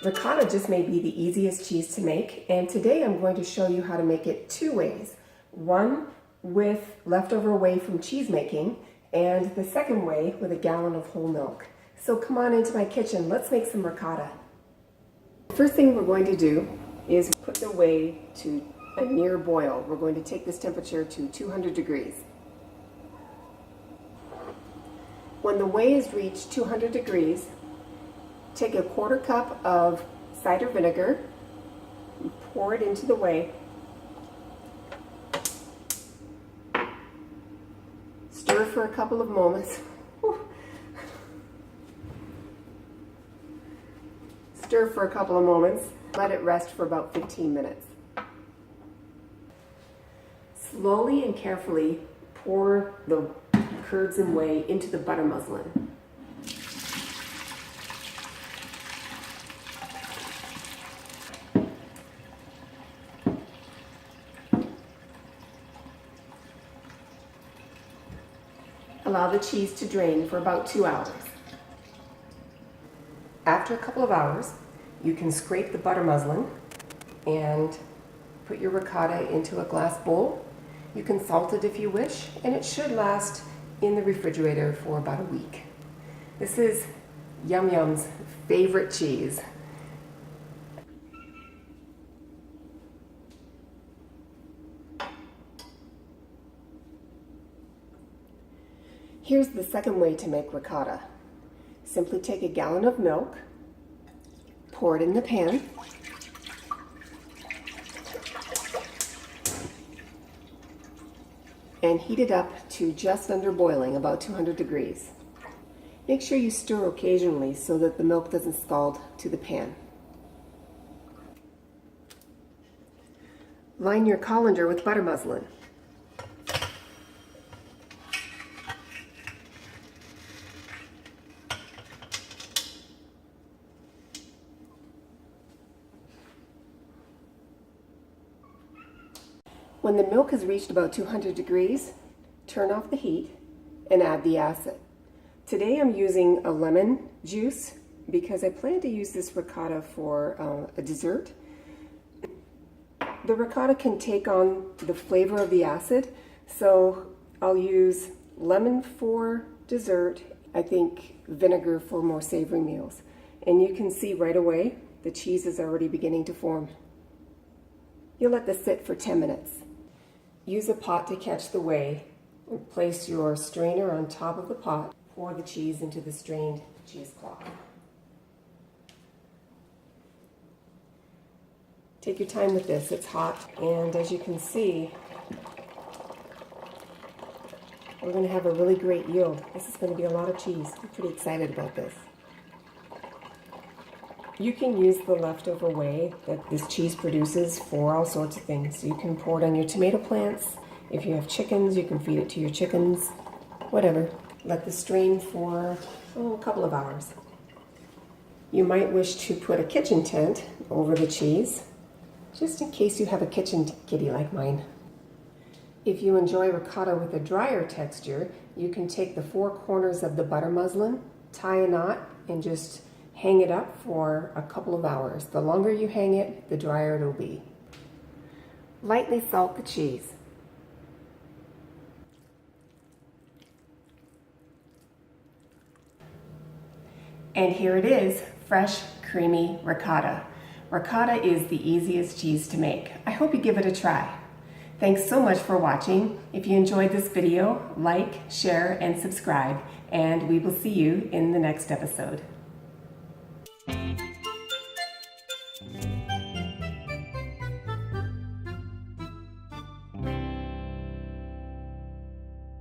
Ricotta just may be the easiest cheese to make, and today I'm going to show you how to make it two ways. One with leftover whey from cheese making, and the second way with a gallon of whole milk. So come on into my kitchen, let's make some ricotta. First thing we're going to do is put the whey to a near boil. We're going to take this temperature to 200 degrees. When the whey has reached 200 degrees, take a quarter cup of cider vinegar, pour it into the whey, stir for a couple of moments. Stir for a couple of moments, let it rest for about 15 minutes. Slowly and carefully pour the curds and whey into the butter muslin. Allow the cheese to drain for about 2 hours. After a couple of hours, you can scrape the butter muslin and put your ricotta into a glass bowl. You can salt it if you wish, and it should last in the refrigerator for about a week. This is YumYum's favorite cheese. Here's the second way to make ricotta. Simply take a gallon of milk, pour it in the pan, and heat it up to just under boiling, about 200 degrees. Make sure you stir occasionally so that the milk doesn't scald to the pan. Line your colander with butter muslin. When the milk has reached about 200 degrees, turn off the heat and add the acid. Today I'm using a lemon juice because I plan to use this ricotta for a dessert. The ricotta can take on the flavor of the acid, so I'll use lemon for dessert, I think vinegar for more savory meals. And you can see right away the cheese is already beginning to form. You'll let this sit for 10 minutes. Use a pot to catch the whey. Place your strainer on top of the pot. Pour the cheese into the strained cheesecloth. Take your time with this, it's hot, and as you can see, we're going to have a really great yield. This is going to be a lot of cheese. I'm pretty excited about this. You can use the leftover whey that this cheese produces for all sorts of things. You can pour it on your tomato plants. If you have chickens, you can feed it to your chickens. Whatever. Let this strain for a couple of hours. You might wish to put a kitchen tent over the cheese, just in case you have a kitchen kitty like mine. If you enjoy ricotta with a drier texture, you can take the 4 corners of the butter muslin, tie a knot, and just hang it up for a couple of hours. The longer you hang it, the drier it'll be. Lightly salt the cheese. And here it is, fresh, creamy ricotta. Ricotta is the easiest cheese to make. I hope you give it a try. Thanks so much for watching. If you enjoyed this video, like, share, and subscribe, and we will see you in the next episode.